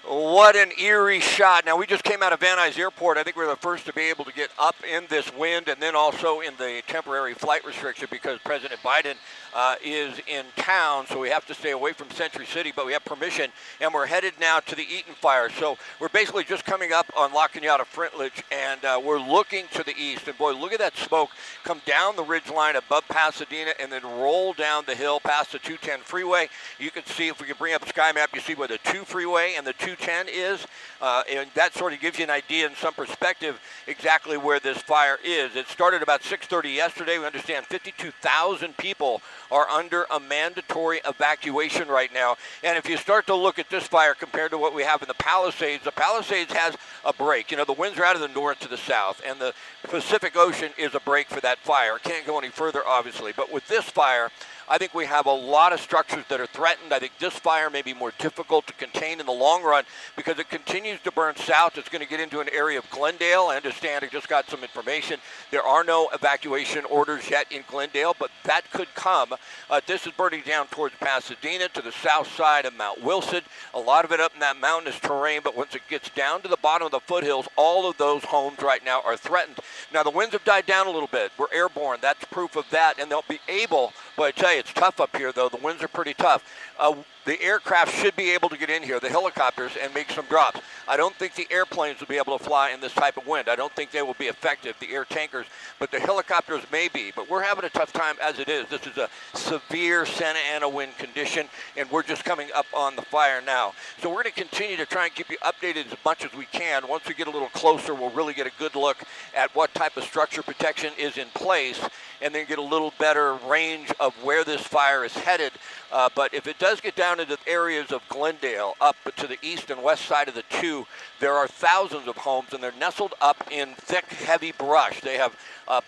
What an eerie shot. Now, we just came out of Van Nuys Airport. I think we were the first to be able to get up in this wind and then also in the temporary flight restriction because President Biden is in town, so we have to stay away from Century City, but we have permission, and we're headed now to the Eaton Fire. So we're basically just coming up on La Cañada Flintridge, and we're looking to the east. And boy, look at that smoke come down the ridge line above Pasadena and then roll down the hill past the 210 freeway. You can see, if we can bring up the sky map, you see where the 2 freeway and the 210 is, and that sort of gives you an idea in some perspective exactly where this fire is. It started about 6:30 yesterday. We understand 52,000 people are under a mandatory evacuation right now. And if you start to look at this fire compared to what we have in the Palisades has a break. You know, the winds are out of the north to the south, and the Pacific Ocean is a break for that fire. It can't go any further, obviously. But with this fire, I think we have a lot of structures that are threatened. I think this fire may be more difficult to contain in the long run because it continues to burn south. It's going to get into an area of Glendale. I understand I just got some information. There are no evacuation orders yet in Glendale, but that could come. This is burning down towards Pasadena to the south side of Mount Wilson. A lot of it up in that mountainous terrain, but once it gets down to the bottom of the foothills, all of those homes right now are threatened. Now, the winds have died down a little bit. We're airborne. That's proof of that, and they'll be able, but I tell you, it's tough up here, though. The winds are pretty tough. The aircraft should be able to get in here, the helicopters, and make some drops. I don't think the airplanes will be able to fly in this type of wind. I don't think they will be effective, the air tankers, but the helicopters may be. But we're having a tough time as it is. This is a severe Santa Ana wind condition, and we're just coming up on the fire now. So we're going to continue to try and keep you updated as much as we can. Once we get a little closer, we'll really get a good look at what type of structure protection is in place, and then get a little better range of where this fire is headed. But if it does get down into areas of Glendale, up to the east and west side of the 2, there are thousands of homes, and they're nestled up in thick, heavy brush. They have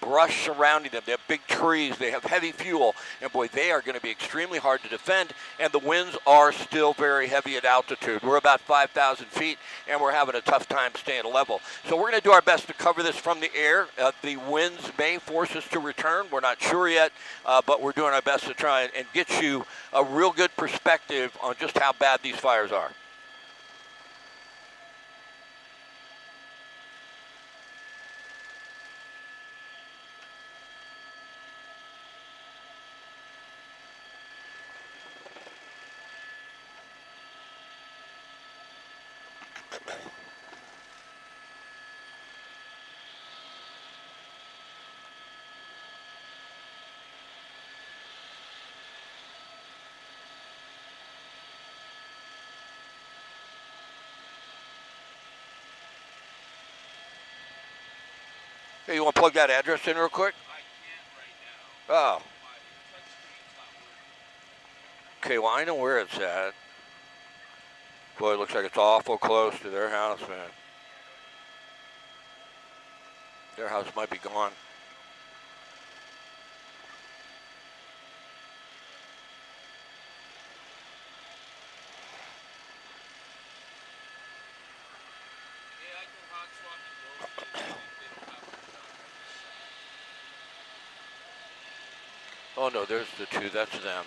brush surrounding them. They have big trees. They have heavy fuel. And boy, they are going to be extremely hard to defend. And the winds are still very heavy at altitude. We're about 5,000 feet, and we're having a tough time staying level. So we're going to do our best to cover this from the air. The winds may force us to return. We're not sure yet, but we're doing our best to try and get you a real good perspective on just how bad these fires are. Hey, you want to plug that address in real quick? I can't right now. Oh. My touchscreen's not working. Okay, well, I know where it's at. Boy, it looks like it's awful close to their house, man. Their house might be gone. Yeah, I can hotspot the bill. Oh, no, there's the 2. That's them.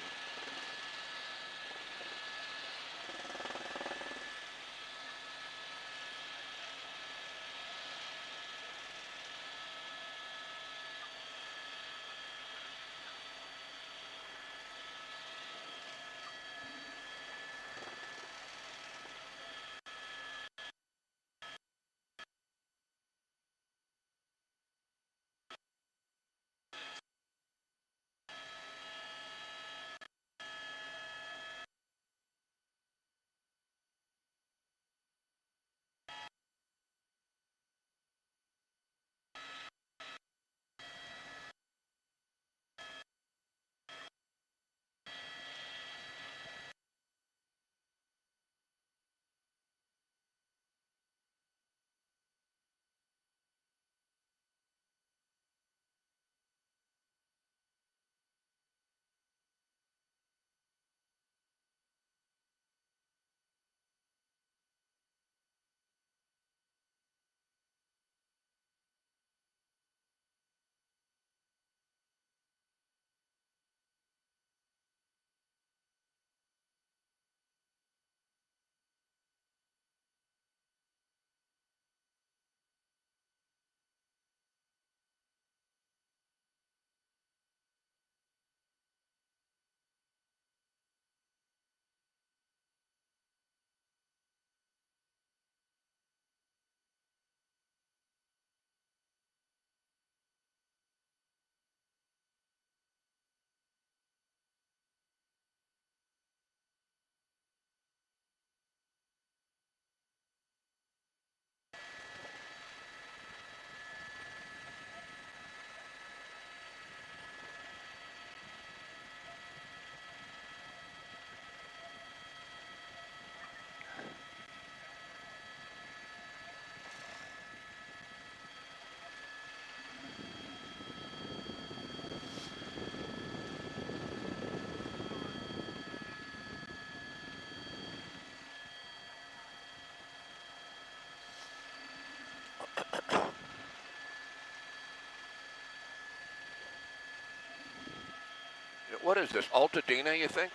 what is this? Altadena, you think?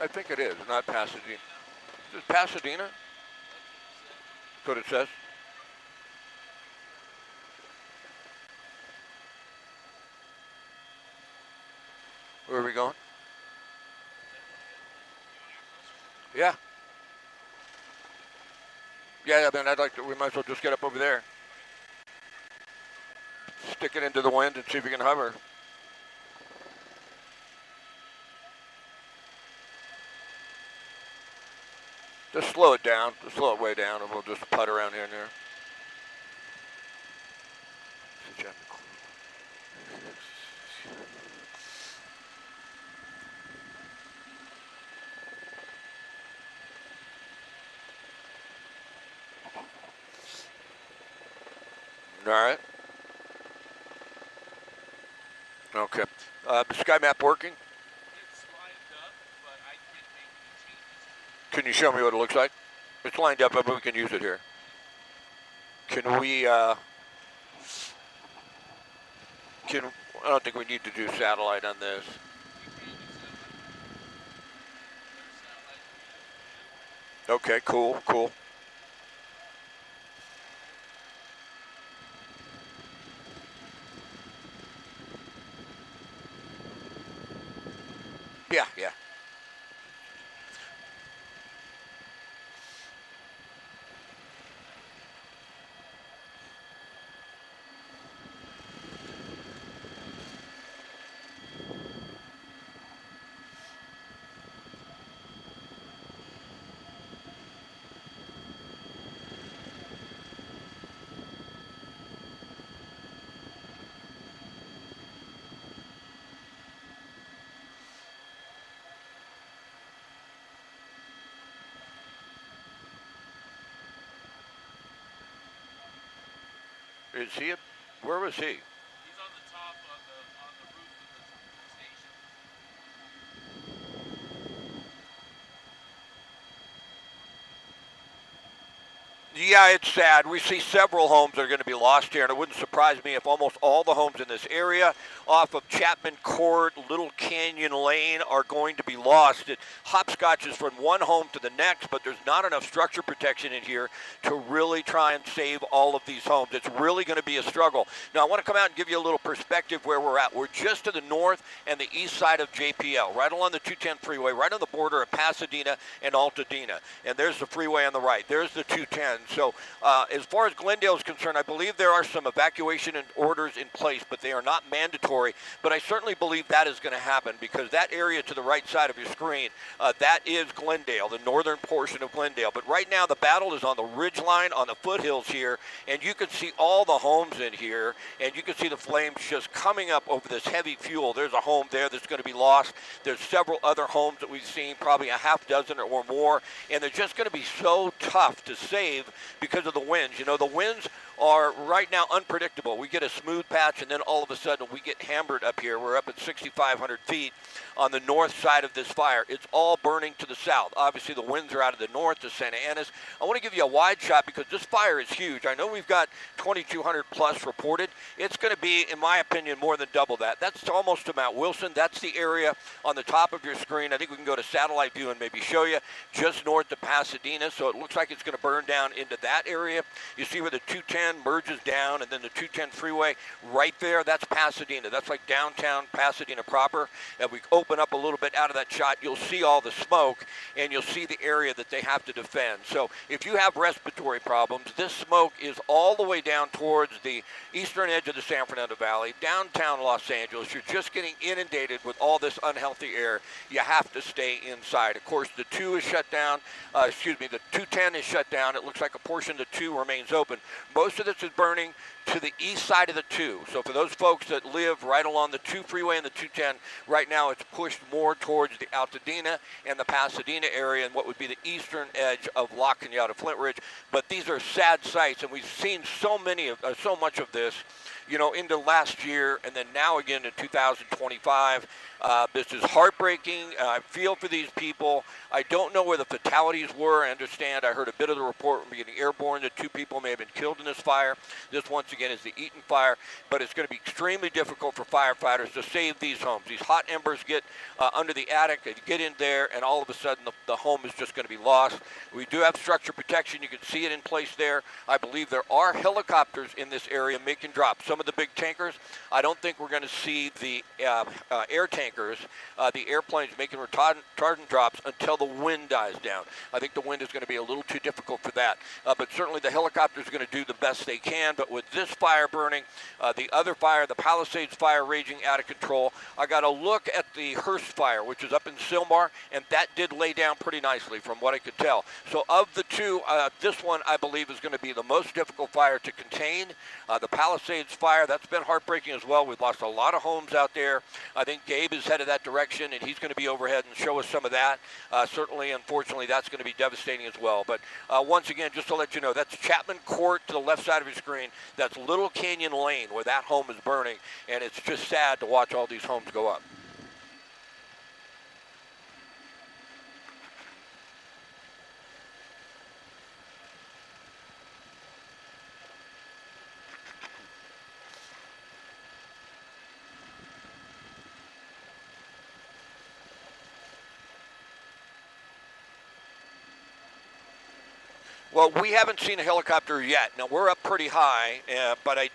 I think it is, not Pasadena. Is this Pasadena? That's what it says. Where are we going? Yeah. Yeah, man, we might as well just get up over there. Stick it into the wind and see if we can hover. Just slow it down. Just slow it way down, and we'll just putt around here and there. All right. Okay. Sky map working? It's lined up, but I can't make any changes. Can you show me what it looks like? It's lined up, but we can use it here. Can we, I don't think we need to do satellite on this. Okay, cool. Yeah. Is he? Where was he? He's on the top on the roof of the station. Yeah, it's sad. We see several homes that are going to be lost here, and it wouldn't surprise me if almost all the homes in this area off of Chapman Court, Little Canyon Lane are going to be lost. It hopscotches from one home to the next, but there's not enough structure protection in here to really try and save all of these homes. It's really going to be a struggle. Now, I want to come out and give you a little perspective where we're at. We're just to the north and the east side of JPL, right along the 210 freeway, right on the border of Pasadena and Altadena. And there's the freeway on the right. There's the 210. So as far as Glendale is concerned, I believe there are some evacuation orders in place, but they are not mandatory. But I certainly believe that is going to happen because that area to the right side of your screen, that is Glendale, the northern portion of Glendale. But right now the battle is on the ridge line, on the foothills here, and you can see all the homes in here, and you can see the flames just coming up over this heavy fuel. There's a home there that's going to be lost. There's several other homes that we've seen, probably a half dozen or more, and they're just going to be so tough to save because of the winds. You know, the winds are right now unpredictable. We get a smooth patch, and then all of a sudden we get hammered up here. We're up at 6,500 feet on the north side of this fire. It's all burning to the south. Obviously, the winds are out of the north to Santa Ana's. I want to give you a wide shot because this fire is huge. I know we've got 2,200 plus reported. It's going to be, in my opinion, more than double that. That's almost to Mount Wilson. That's the area on the top of your screen. I think we can go to satellite view and maybe show you just north of Pasadena. So it looks like it's going to burn down into that area. You see where the 210 merges down, and then the 210 freeway right there, that's Pasadena. That's like downtown Pasadena proper. And we open up a little bit out of that shot, you'll see all the smoke, and you'll see the area that they have to defend. So if you have respiratory problems, this smoke is all the way down towards the eastern edge of the San Fernando Valley, downtown Los Angeles. You're just getting inundated with all this unhealthy air. You have to stay inside. Of course, the 2 is shut down. The 210 is shut down. It looks like a portion of the 2 remains open. Most of this is burning to the east side of the 2. So for those folks that live right along the 2 freeway and the 210, right now it's pushed more towards the Altadena and the Pasadena area and what would be the eastern edge of La Cañada, Flintridge. But these are sad sights, and we've seen so much of this. into last year and then now again in 2025. This is heartbreaking. I feel for these people. I don't know where the fatalities were. I understand. I heard a bit of the report from getting airborne that 2 people may have been killed in this fire. This, once again, is the Eaton Fire, but it's going to be extremely difficult for firefighters to save these homes. These hot embers get under the attic, they get in there, and all of a sudden the home is just going to be lost. We do have structure protection. You can see it in place there. I believe there are helicopters in this area making drops. Some of the big tankers, I don't think we're going to see the air tankers, the airplanes making retardant drops until the wind dies down. I think the wind is going to be a little too difficult for that. But certainly the helicopters are going to do the best they can. But with this fire burning, the other fire, the Palisades fire raging out of control, I got a look at the Hearst fire, which is up in Sylmar, and that did lay down pretty nicely from what I could tell. So of the 2, this one I believe is going to be the most difficult fire to contain. The Palisades fire, that's been heartbreaking as well. We've lost a lot of homes out there. I think Gabe is headed that direction, and he's going to be overhead and show us some of that. Certainly, unfortunately, that's going to be devastating as well. But once again, just to let you know, that's Chapman Court to the left side of your screen. That's Little Canyon Lane where that home is burning, and it's just sad to watch all these homes go up. Well, we haven't seen a helicopter yet. Now, we're up pretty high, but I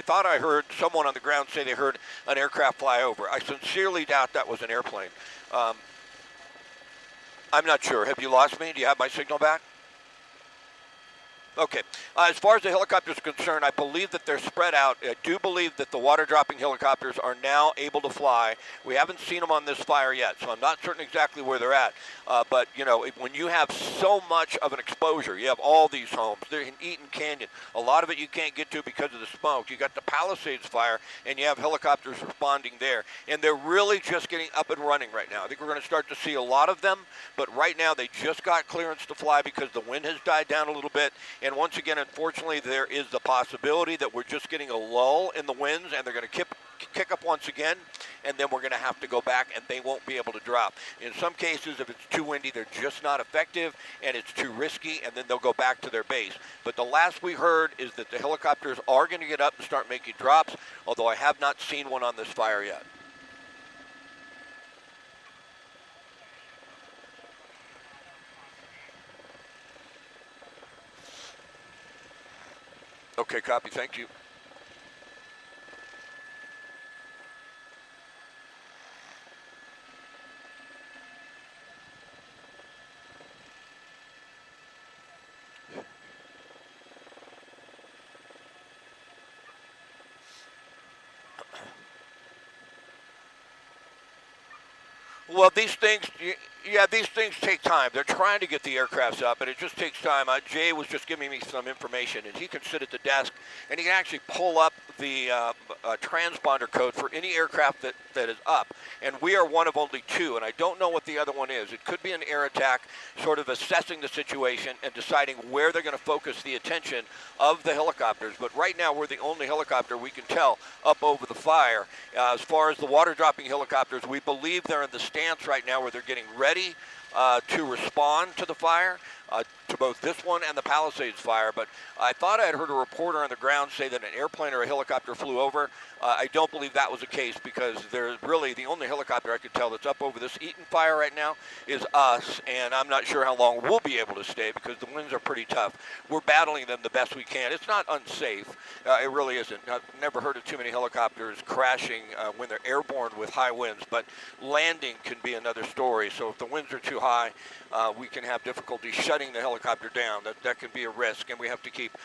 thought I heard someone on the ground say they heard an aircraft fly over. I sincerely doubt that was an airplane. I'm not sure. Have you lost me? Do you have my signal back? Okay. As far as the helicopters are concerned, I believe that they're spread out. I do believe that the water-dropping helicopters are now able to fly. We haven't seen them on this fire yet, so I'm not certain exactly where they're at. But, when you have so much of an exposure, you have all these homes. They're in Eaton Canyon. A lot of it you can't get to because of the smoke. You got the Palisades fire, and you have helicopters responding there. And they're really just getting up and running right now. I think we're going to start to see a lot of them, but right now they just got clearance to fly because the wind has died down a little bit. And once again, unfortunately, there is the possibility that we're just getting a lull in the winds, and they're going to kick up once again, and then we're going to have to go back, and they won't be able to drop. In some cases, if it's too windy, they're just not effective, and it's too risky, and then they'll go back to their base. But the last we heard is that the helicopters are going to get up and start making drops, although I have not seen one on this fire yet. Okay, copy. Thank you. Well, these things take time. They're trying to get the aircrafts up, but it just takes time. Jay was just giving me some information, and he can sit at the desk, and he can actually pull up the transponder code for any aircraft that is up. And we are one of only 2, and I don't know what the other one is. It could be an air attack, sort of assessing the situation and deciding where they're going to focus the attention of the helicopters. But right now, we're the only helicopter we can tell up over the fire. As far as the water-dropping helicopters, we believe they're in the stance right now where they're getting ready to respond to the fire, to both this one and the Palisades fire. But I thought I had heard a reporter on the ground say that an airplane or a helicopter flew over. I don't believe that was the case, because they're really the only helicopter I could tell that's up over this Eaton fire right now is us, and I'm not sure how long we'll be able to stay because the winds are pretty tough. We're battling them the best we can. It's not unsafe. It really isn't. I've never heard of too many helicopters crashing when they're airborne with high winds, but landing can be another story. So if the winds are too high, we can have difficulty shutting the helicopter down. That can be a risk, and we have to keep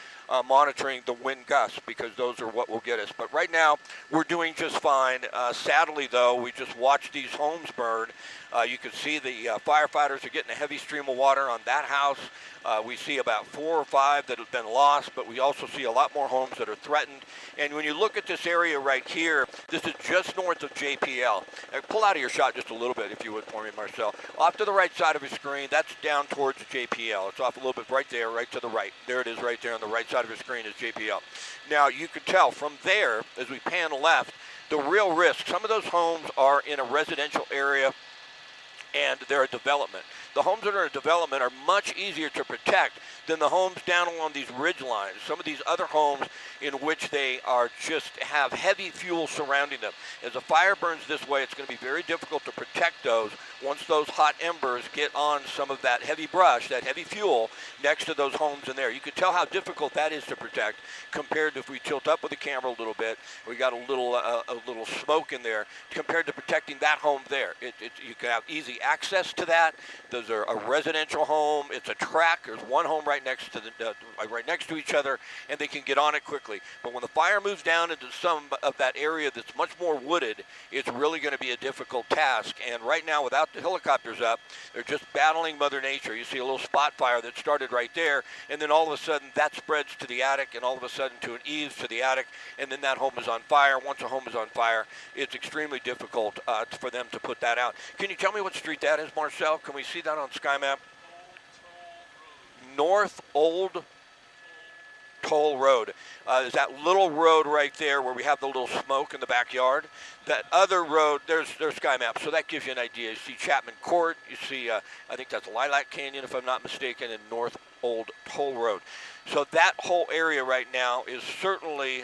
monitoring the wind gusts, because those are what will get us. But right now, we're doing just fine. Sadly, though, we just watched these homes burn. You can see the firefighters are getting a heavy stream of water on that house. We see about 4 or 5 that have been lost, but we also see a lot more homes that are threatened. And when you look at this area right here, This is just north of JPL. Pull out of your shot just a little bit, if you would, for me, Marcel. Off to the right side of your screen, that's down towards JPL. It's off a little bit right there, right to the right. There it is right there on the right side of your screen is JPL. Now, you can tell from there, as we pan left, the real risk, some of those homes are in a residential area and they're a development. The homes that are in development are much easier to protect than the homes down along these ridge lines. Some of these other homes in which they are just have heavy fuel surrounding them. As a fire burns this way, it's going to be very difficult to protect those once those hot embers get on some of that heavy brush, that heavy fuel next to those homes in there. You can tell how difficult that is to protect compared to if we tilt up with the camera a little bit, we got a little smoke in there compared to protecting that home there. You can have easy access to that. Those are a residential home. It's a track. There's one home right next to each other, and they can get on it quickly. But when the fire moves down into some of that area that's much more wooded, it's really going to be a difficult task. And right now, without the helicopters up, they're just battling Mother Nature. You see a little spot fire that started right there, and then all of a sudden that spreads to the attic, and all of a sudden to an eaves to the attic, and then that home is on fire. Once a home is on fire, it's extremely difficult for them to put that out. Can you tell me what street that is, Marcel? Can we see that on Sky Map? North Old Toll Road. Is that little road right there where we have the little smoke in the backyard? That other road, there's Sky Map, so that gives you an idea. You see Chapman Court, you see, I think that's Lilac Canyon, if I'm not mistaken, and North Old Toll Road. So that whole area right now is certainly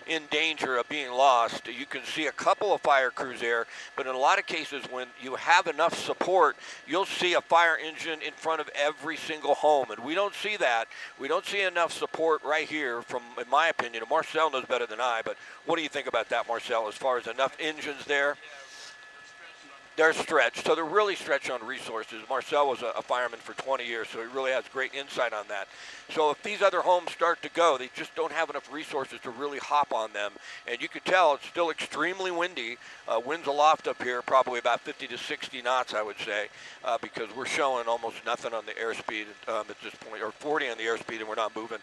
in danger of being lost. You can see a couple of fire crews there, but in a lot of cases when you have enough support, you'll see a fire engine in front of every single home, and we don't see that. We don't see enough support right here from, in my opinion, and Marcel knows better than I, but what do you think about that, Marcel, as far as enough engines there? They're stretched, so they're really stretched on resources. Marcel was a fireman for 20 years, so he really has great insight on that. So if these other homes start to go, they just don't have enough resources to really hop on them. And you can tell it's still extremely windy. Winds aloft up here, probably about 50 to 60 knots, I would say, because we're showing almost nothing on the airspeed at this point, or 40 on the airspeed, and we're not moving.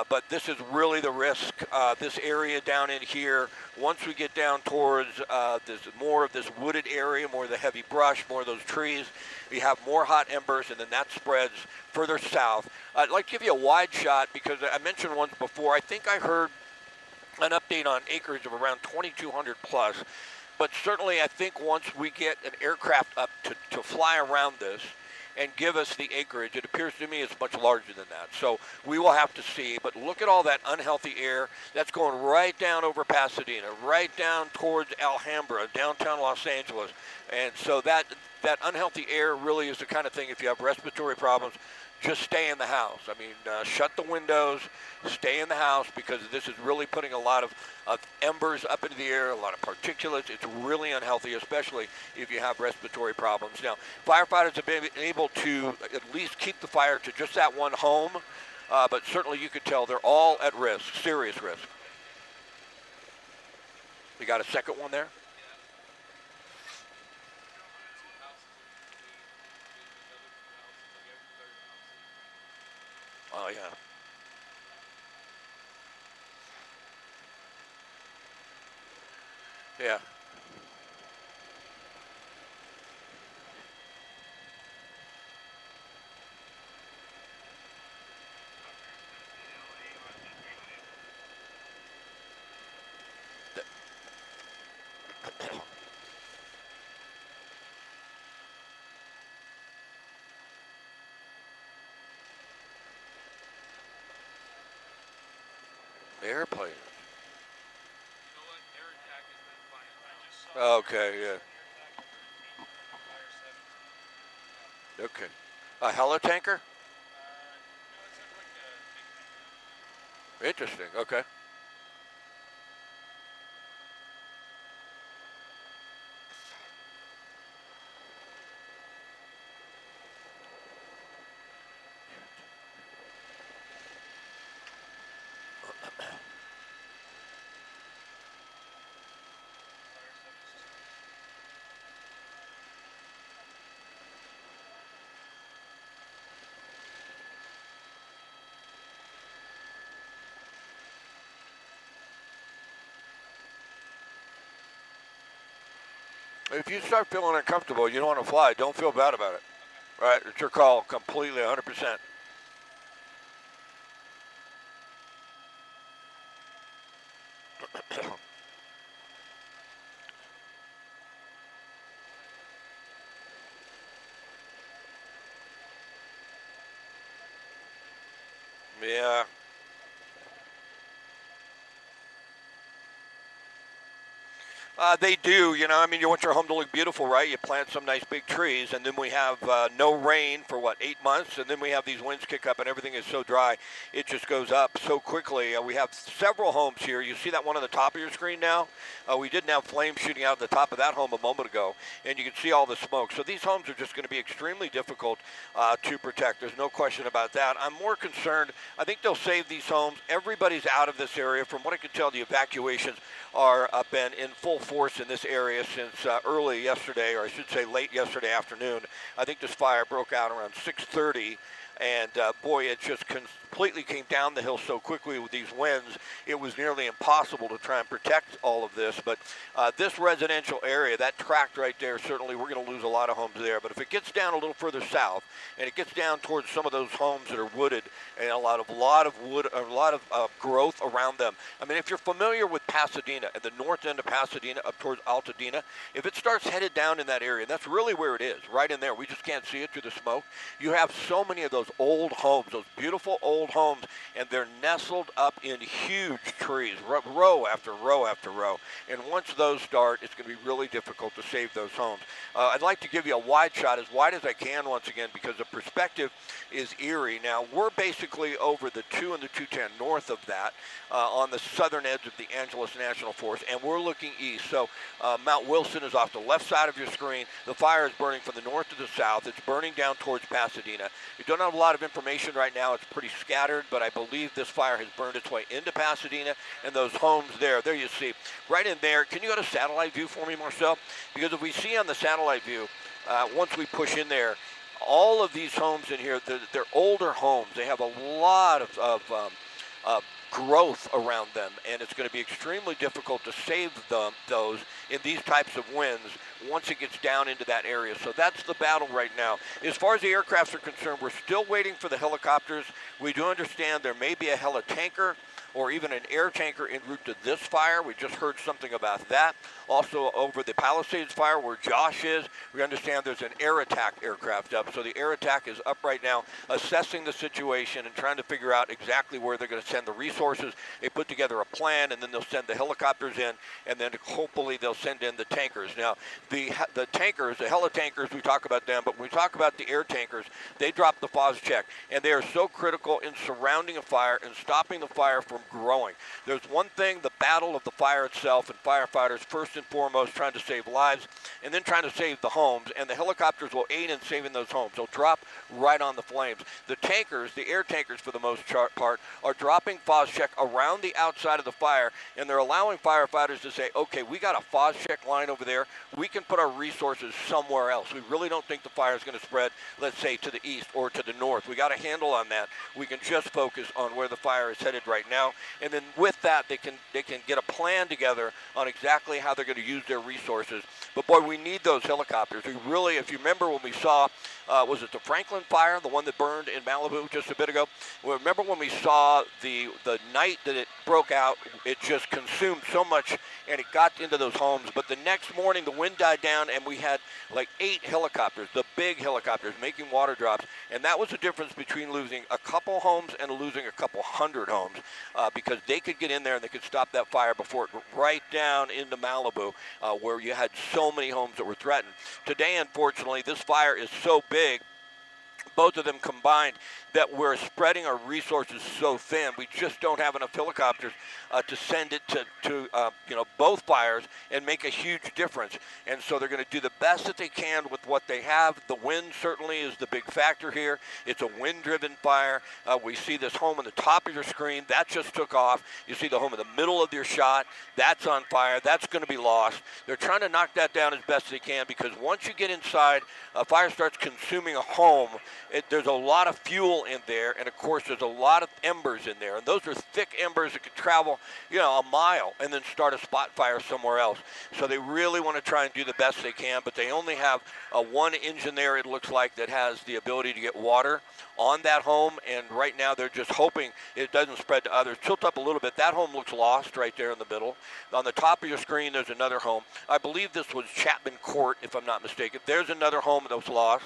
But this is really the risk. This area down in here, once we get down towards more of this wooded area, more of the heavy brush, more of those trees, we have more hot embers, and then that spreads further south. I'd like to give you a wide shot because I mentioned once before, I think I heard an update on acreage of around 2,200 plus, but certainly I think once we get an aircraft up to fly around this and give us the acreage, it appears to me it's much larger than that. So we will have to see, but look at all that unhealthy air that's going right down over Pasadena, right down towards Alhambra, downtown Los Angeles. And so that unhealthy air really is the kind of thing, if you have respiratory problems, just stay in the house. I mean, shut the windows, stay in the house, because this is really putting a lot of embers up into the air, a lot of particulates. It's really unhealthy, especially if you have respiratory problems. Now, firefighters have been able to at least keep the fire to just that one home, but certainly you could tell they're all at risk, serious risk. You got a second one there? Oh, yeah. Yeah. Airplane. You know what? Air attack has been fine. I just saw Okay, yeah. air attack fire 7. Okay. A helitanker? No, it's like a big tanker. Interesting. Okay. Fire 7 system. If you start feeling uncomfortable, you don't want to fly, don't feel bad about it. Right? It's your call completely, 100%. Yeah. They do, you know. I mean, you want your home to look beautiful, right? You plant some nice big trees, and then we have no rain for, 8 months, and then we have these winds kick up, and everything is so dry, it just goes up so quickly. We have several homes here. You see that one on the top of your screen now? We didn't have flames shooting out of the top of that home a moment ago, and you can see all the smoke. So these homes are just going to be extremely difficult to protect. There's no question about that. I'm more concerned. I think they'll save these homes. Everybody's out of this area. From what I can tell, the evacuations are been in full force in this area since early yesterday, or I should say late yesterday afternoon. I think this fire broke out around 6:30, and boy, it just completely came down the hill so quickly with these winds. It was nearly impossible to try and protect all of this. But this residential area, that tract right there, certainly we're going to lose a lot of homes there. But if it gets down a little further south and it gets down towards some of those homes that are wooded and a lot of wood, a lot of growth around them. I mean, if you're familiar with Pasadena, at the north end of Pasadena up towards Altadena, if it starts headed down in that area, and that's really where it is, right in there, we just can't see it through the smoke. You have so many of those old homes, those beautiful old homes, and they're nestled up in huge trees, row after row after row. And once those start, it's going to be really difficult to save those homes. I'd like to give you a wide shot, as wide as I can once again, because the perspective is eerie. Now, we're basically over the 2 and the 210 north of that, on the southern edge of the Angeles National Forest, and we're looking east. So Mount Wilson is off the left side of your screen. The fire is burning from the north to the south. It's burning down towards Pasadena. We don't have a lot of information right now. It's pretty scattered, but I believe this fire has burned its way into Pasadena, and those homes there you see, right in there. Can you go to satellite view for me, Marcel? Because if we see on the satellite view, once we push in there, all of these homes in here, they're older homes. They have a lot of growth around them, and it's going to be extremely difficult to save those in these types of winds once it gets down into that area. So that's the battle right now. As far as the aircrafts are concerned, we're still waiting for the helicopters. We do understand there may be a helitanker or even an air tanker en route to this fire. We just heard something about that. Also over the Palisades fire where Josh is, we understand there's an air attack aircraft up. So the air attack is up right now, assessing the situation and trying to figure out exactly where they're going to send the resources. They put together a plan, and then they'll send the helicopters in, and then hopefully they'll send in the tankers. Now, the tankers, the helitankers, we talk about them, but when we talk about the air tankers, they drop the FOS check, and they are so critical in surrounding a fire and stopping the fire from growing. There's one thing, the battle of the fire itself, and firefighters first and foremost trying to save lives and then trying to save the homes, and the helicopters will aid in saving those homes. They'll drop right on the flames. The tankers, the air tankers for the most part, are dropping FOS check around the outside of the fire, and they're allowing firefighters to say, okay, we got a FOS check line over there. We can put our resources somewhere else. We really don't think the fire is going to spread, let's say, to the east or to the north. We got a handle on that. We can just focus on where the fire is headed right now, and then with that, they can get a plan together on exactly how they're going to use their resources. But boy, we need those helicopters. We really, if you remember when we saw, was it the Franklin fire, the one that burned in Malibu just a bit ago? Well, remember when we saw the night that it broke out, it just consumed so much, and it got into those homes. But the next morning, the wind died down, and we had like 8 helicopters, the big helicopters, making water drops. And that was the difference between losing a couple homes and losing a couple hundred homes, because they could get in there and they could stop that fire before it went right down into Malibu, where you had so many homes that were threatened. Today, unfortunately, this fire is so big, both of them combined, that we're spreading our resources so thin. We just don't have enough helicopters to send it to both fires and make a huge difference. And so they're going to do the best that they can with what they have. The wind certainly is the big factor here. It's a wind-driven fire. We see this home on the top of your screen. That just took off. You see the home in the middle of your shot. That's on fire. That's going to be lost. They're trying to knock that down as best they can, because once you get inside, a fire starts consuming a home, there's a lot of fuel in there, and of course there's a lot of embers in there, and those are thick embers that could travel, a mile and then start a spot fire somewhere else. So they really want to try and do the best they can, but they only have one engine there, it looks like, that has the ability to get water on that home, and right now they're just hoping it doesn't spread to others. Tilt up a little bit. That home looks lost right there in the middle. On the top of your screen, there's another home. I believe this was Chapman Court, if I'm not mistaken. There's another home that was lost.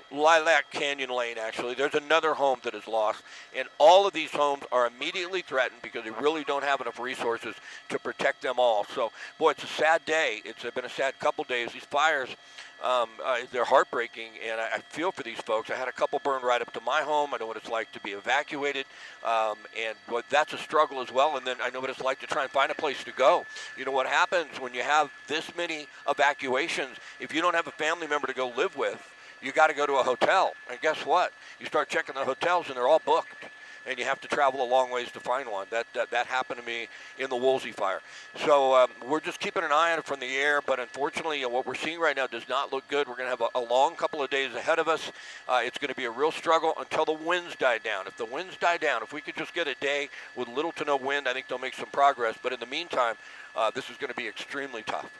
Lilac Canyon Lane, actually. There's another home that is lost, and all of these homes are immediately threatened because they really don't have enough resources to protect them all. So, boy, it's a sad day. It's been a sad couple days. These fires, they're heartbreaking, and I feel for these folks. I had a couple burn right up to my home. I know what it's like to be evacuated, and that's a struggle as well, and then I know what it's like to try and find a place to go. You know what happens when you have this many evacuations, if you don't have a family member to go live with, you got to go to a hotel, and guess what? You start checking the hotels, and they're all booked, and you have to travel a long ways to find one. That happened to me in the Woolsey fire. So we're just keeping an eye on it from the air, but unfortunately, what we're seeing right now does not look good. We're going to have a long couple of days ahead of us. It's going to be a real struggle until the winds die down. If the winds die down, if we could just get a day with little to no wind, I think they'll make some progress. But in the meantime, this is going to be extremely tough.